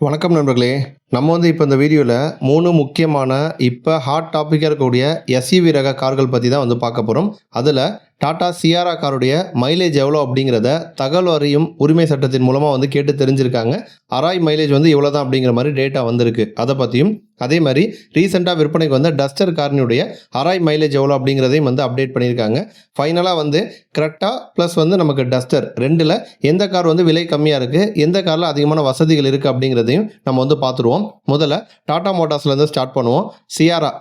வணக்கம் நண்பர்களே. நம்ம இப்போ இந்த வீடியோவில் 3 முக்கியமான இப்போ ஹாட் டாப்பிக்காக இருக்கக்கூடிய எஸ்யூவி ரக கார்கள் பற்றி தான் பார்க்க போகிறோம். அதில் டாடா சியாரா காருடைய மைலேஜ் எவ்வளோ அப்படிங்கிறத தகவல் அறியும் உரிமை சட்டத்தின் மூலமாக கேட்டு தெரிஞ்சிருக்காங்க. அராய் மைலேஜ் இவ்வளோ தான் அப்படிங்கிற மாதிரி டேட்டா வந்திருக்கு. அதை பற்றியும் அதே மாதிரி ரீசெண்டாக விற்பனைக்கு வந்த டஸ்டர் காரினுடைய அராய் மைலேஜ் எவ்வளோ அப்படிங்கிறதையும் அப்டேட் பண்ணியிருக்காங்க. ஃபைனலாக கிரெட்டா ப்ளஸ் நமக்கு டஸ்டர் ரெண்டில் எந்த கார் விலை கம்மியாக இருக்குது, எந்த காரில் அதிகமான வசதிகள் இருக்குது அப்படிங்கிறதையும் நம்ம பார்த்துருவோம். முதல்ல டாடா மோட்டார்ஸ்லேருந்து ஸ்டார்ட் பண்ணுவோம்.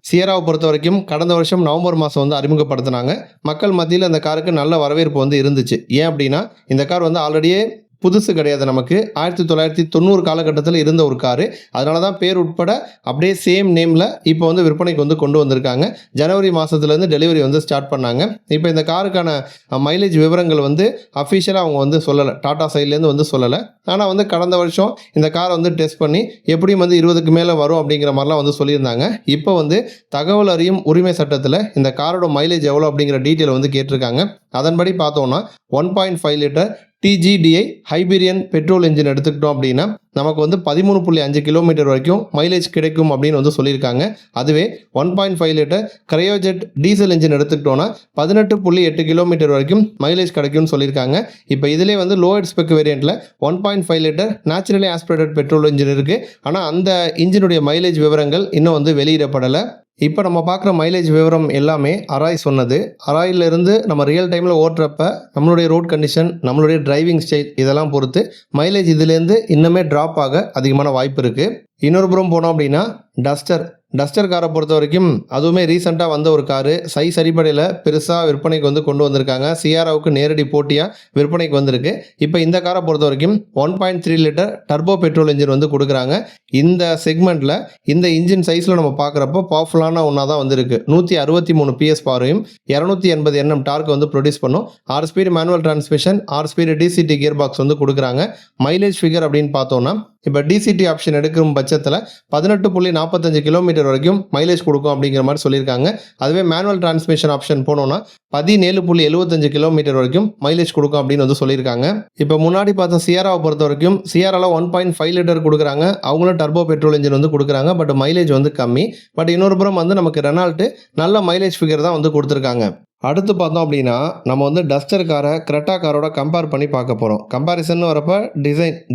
சியாராவை பொறுத்த வரைக்கும் கடந்த வருஷம் நவம்பர் மாதம் அறிமுகப்படுத்தினாங்க. மக்கள் மத்தியில் அந்த காருக்கு நல்ல வரவேற்பு இருந்துச்சு. ஏன் அப்படின்னா இந்த கார் ஆல்ரெடியே புதுசு கிடையாது, நமக்கு 1990 காலகட்டத்தில் இருந்த ஒரு காரு. அதனால தான் பேர் உட்பட அப்படியே சேம் நேமில் இப்போ விற்பனைக்கு கொண்டு வந்திருக்காங்க. ஜனவரி மாதத்துலேருந்து டெலிவரி ஸ்டார்ட் பண்ணாங்க. இப்போ இந்த காருக்கான மைலேஜ் விவரங்கள் அஃபிஷியலாக அவங்க சொல்லலை, டாடா சைட்லேருந்து சொல்லலை. ஆனால் கடந்த வருஷம் இந்த காரை டெஸ்ட் பண்ணி எப்படியும் 20க்கு மேலே வரும் அப்படிங்கிற மாதிரிலாம் சொல்லியிருந்தாங்க. இப்போ தகவல் அறியும் உரிமை சட்டத்தில் இந்த காரோட மைலேஜ் எவ்வளோ அப்படிங்கிற டீட்டெயில் கேட்டிருக்காங்க. அதன்படி பார்த்தோன்னா 1.5 லிட்டர் டிஜிடிஐ ஹைபீரியன் பெட்ரோல் இன்ஜின் எடுத்துக்கிட்டோம் அப்படின்னா நமக்கு 13.5 கிலோமீட்டர் வரைக்கும் மைலேஜ் கிடைக்கும் அப்படின்னு சொல்லியிருக்காங்க. அதுவே 1.5 லிட்டர் கிரையோஜெட் டீசல் இன்ஜின் எடுத்துக்கிட்டோன்னா 18.8 கிலோமீட்டர் வரைக்கும் மைலேஜ் கிடைக்கும்னு சொல்லியிருக்காங்க. இப்போ இதிலே லோயர் ஸ்பெக் வேரியண்ட்டில் 1.5 litre naturally aspirated petrol engine இருக்குது. ஆனால் அந்த இன்ஜினுடைய மைலேஜ் விவரங்கள் இன்னும் வெளியிடப்படலை. இப்போ நம்ம பார்க்குற மைலேஜ் விவரம் எல்லாமே அராய் சொன்னது. அராயிலிருந்து நம்ம ரியல் டைமில் ஓட்டுறப்ப நம்மளுடைய ரோட் கண்டிஷன், நம்மளுடைய டிரைவிங் ஸ்டைல் இதெல்லாம் பொறுத்து மைலேஜ் இதுலேருந்து இன்னுமே ட்ராப் ஆக அதிகமான வாய்ப்பு இருக்குது. இன்னொரு புறம் போனோம் அப்படின்னா டஸ்டர் காரை பொறுத்த வரைக்கும் அதுவுமே ரீசெண்டாக வந்த ஒரு காரு. சைஸ் அடிப்படையில் பெருசாக விற்பனைக்கு கொண்டு வந்திருக்காங்க. சியாராவுக்கு நேரடி போட்டியாக விற்பனைக்கு வந்திருக்கு. இப்போ இந்த காரை பொறுத்த வரைக்கும் 1.3 லிட்டர் டர்போ பெட்ரோல் இன்ஜின் கொடுக்குறாங்க. இந்த செக்மெண்ட்டில் இந்த இன்ஜின் சைஸில் நம்ம பார்க்குறப்போ பவர்ஃபுல்லான ஒன்றா தான் வந்திருக்கு. 163 PS பவரையும் 280 Nm டார்க் ப்ரொடியூஸ் பண்ணும். 6 speed manual transmission, 6 speed DCT gear box கொடுக்குறாங்க. மைலேஜ் ஃபிகர் அப்படின்னு பார்த்தோன்னா இப்போ டிசிடி ஆப்ஷன் எடுக்கும் பட்சத்தில் 18.45 கிலோமீட்டர் வரைக்கும் மைலேஜ் கொடுக்கும் அப்படிங்கிற மாதிரி சொல்லியிருக்காங்க. அதுவே மேனுவல் டிரான்ஸ்மிஷன் ஆப்ஷன் போனோன்னா 17.75 கிலோமீட்டர் வரைக்கும் மைலேஜ் கொடுக்கும் அப்படின்னு சொல்லியிருக்காங்க. இப்போ முன்னாடி பார்த்த சியாராவை பொறுத்த வரைக்கும் சியாராவில் 1.5 லிட்டர் கொடுக்குறாங்க. அவங்களும் டர்போ பெட்ரோல் இன்ஜின் கொடுக்குறாங்க. பட் மைலேஜ் கம்மி. பட் இன்னொரு புறம் நமக்கு ரெனால்ட் நல்ல மைலேஜ் ஃபிகர் தான் கொடுத்துருக்காங்க. அடுத்து பார்த்தோம் அப்படின்னா நம்ம டஸ்டர் காரை கிரெட்டா காரோட கம்பேர் பண்ணி பார்க்க போகிறோம். கம்பேரிசன் வரப்போ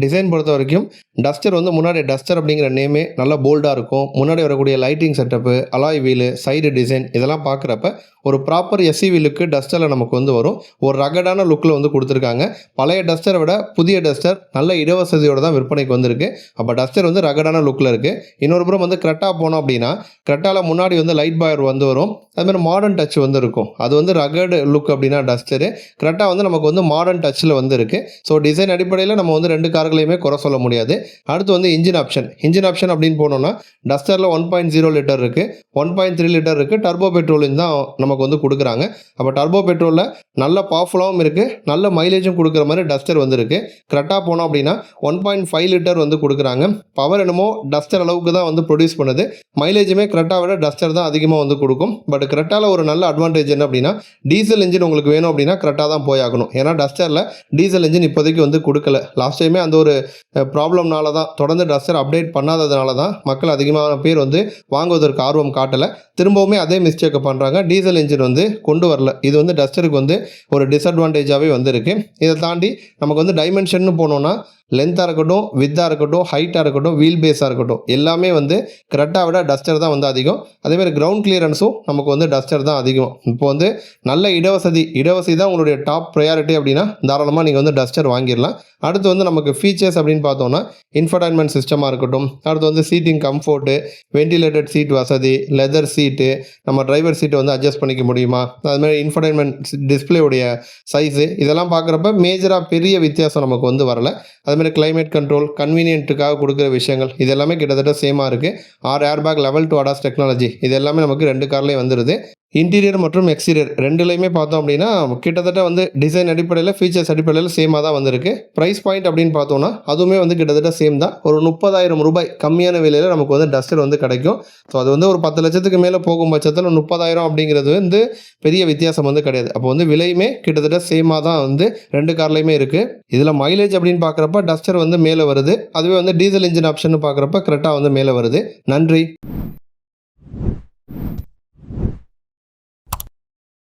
டிசைன் பொறுத்த வரைக்கும் டஸ்டர் முன்னாடி டஸ்டர் அப்படிங்கிற நேமே நல்லா போல்டாக இருக்கும். முன்னாடி வரக்கூடிய lighting setup, alloy wheel, side design இதெல்லாம் பார்க்குறப்ப ஒரு ப்ராப்பர் எஸ்யூவி லுக்கு டஸ்டரில் நமக்கு வரும். ஒரு ரகடான லுக்கில் கொடுத்துருக்காங்க. பழைய டஸ்டரை விட புதிய டஸ்டர் நல்ல இடவசதியோடு தான் விற்பனைக்கு வந்திருக்கு. அப்போ டஸ்டர் ரகடான லுக்கில் இருக்குது. இன்னொரு புறம் கிரெட்டா போனோம் அப்படின்னா கிரெட்டாவில் முன்னாடி லைட் பாயர் வரும். அதுமாதிரி மாடர்ன் டச் இருக்கும். அது ரகடு லுக் அப்படின்னா டஸ்டரு. கிரெட்டா நமக்கு மாடர்ன் டச்சில் இருக்குது. ஸோ டிசைன் அடிப்படையில் நம்ம ரெண்டு கார்களையுமே குறை சொல்ல முடியாது. அடுத்து இன்ஜின் ஆப்ஷன் அப்படின்னு போனோம்னா டஸ்டரில் 1.0 லிட்டர் இருக்குது, 1.3 லிட்டர் இருக்குது. டர்போ பெட்ரோலின் தான் நமக்கு கொடுக்குறாங்க. அப்போ டர்போ பெட்ரோலில் நல்ல பவர்ஃபுல்லாகவும் இருக்குது, நல்ல மைலேஜும் கொடுக்குற மாதிரி டஸ்டர் இருக்குது. கிரெட்டா போனோம் அப்படின்னா 1.5 லிட்டர் கொடுக்குறாங்க. பவர் என்னமோ டஸ்டர் அளவுக்கு தான் ப்ரொடியூஸ் பண்ணுது. மைலேஜுமே கிரெட்டா விட டஸ்டர் தான் அதிகமாக கொடுக்கும். பட் கிரெட்டாவில் ஒரு நல்ல அட்வான்டேஜ் என்ன அப்படின்னா டீசல் இன்ஜின் உங்களுக்கு வேணும் அப்படின்னா கிரெட்டா தான் போயாகணும். ஏன்னா டஸ்டரில் டீசல் இன்ஜின் இப்போதைக்கு கொடுக்கல. லாஸ்ட் டைமே அந்த ஒரு ப்ராப்ளம்னால தான், தொடர்ந்து டஸ்டர் அப்டேட் பண்ணாததுனால தான் மக்கள் அதிகமான பேர் வாங்குவதற்கு ஆர்வம் காட்டலை. திரும்பவுமே அதே மிஸ்டேக்கை பண்ணுறாங்க. டீசல் இன்ஜின் கொண்டு வரல. இது டஸ்டருக்கு ஒரு டிஸ்அட்வான்டேஜாகவே இருக்குது. இதை தாண்டி நமக்கு டைமென்ஷன் போனோன்னா லென்த்தாக இருக்கட்டும், வித்தாக இருக்கட்டும், ஹைட்டாக இருக்கட்டும், வீல் பேஸாக இருக்கட்டும் எல்லாமே கிரெட்டா விட டஸ்டர் தான் அதிகம். அதேமாதிரி கிரவுண்ட் கிளியரன்ஸும் நமக்கு டஸ்டர் தான் அதிகம். இப்போ நல்ல இடவசதி தான் உங்களுடைய டாப் ப்ரையாரிட்டி அப்படின்னா தாராளமாக நீங்கள் டஸ்டர் வாங்கிடலாம். அடுத்து நமக்கு ஃபீச்சர்ஸ் அப்படின்னு பார்த்தோன்னா இன்ஃபர்டைன்மெண்ட் சிஸ்டமாக இருக்கட்டும், அடுத்து சீட்டிங் கம்ஃபோர்ட்டு, வென்டிலேட்டட் சீட் வசதி, லெதர் சீட்டு, நம்ம டிரைவர் சீட்டை அட்ஜஸ்ட் பண்ணிக்க முடியுமா, அதுமாதிரி இன்ஃபர்டைன்மெண்ட் டிஸ்பிளேவுடைய சைஸு இதெல்லாம் பார்க்குறப்ப மேஜராக பெரிய வித்தியாசம் நமக்கு வரலை. அதுமாதிரி கிளைமேட் கண்ட்ரோல், கன்வீனியன்ட்டுக்காக கொடுக்குற விஷயங்கள் இது எல்லாமே கிட்டத்தட்ட சேமாக இருக்குது. 6 ஏர்பேக், லெவல் 2 ADAS டெக்னாலஜி இது எல்லாமே நமக்கு ரெண்டு கார்லேயும் வந்துடுது. இன்டீரியர் மற்றும் எக்ஸ்டீரியர் ரெண்டுலையுமே பார்த்தோம் அப்படின்னா கிட்டத்தட்ட வந்து டிசைன் அடிப்படையில் ஃபீச்சர்ஸ் அடிப்படையில் சேமாக தான் வந்திருக்கு. ப்ரைஸ் பாயிண்ட் அப்படின்னு பார்த்தோம்னா அதுவுமே வந்து கிட்டத்தட்ட சேம் தான். ஒரு 30,000 ரூபாய் கம்மியான விலையில் நமக்கு வந்து டஸ்டர் வந்து கிடைக்கும். ஸோ அது வந்து ஒரு 10 லட்சத்துக்கு மேலே போகும் பட்சத்தில் 30,000 அப்படிங்கிறது வந்து பெரிய வித்தியாசம் வந்து கிடையாது. அப்போ வந்து விலையுமே கிட்டத்தட்ட சேமாக தான் வந்து ரெண்டு கார்லையுமே இருக்குது. இதில் மைலேஜ் அப்படின்னு பார்க்குறப்ப டஸ்டர் வந்து மேலே வருது. அதுவே வந்து டீசல் இன்ஜின் ஆப்ஷன் பார்க்குறப்ப கரெக்டாக வந்து மேலே வருது. நன்றி.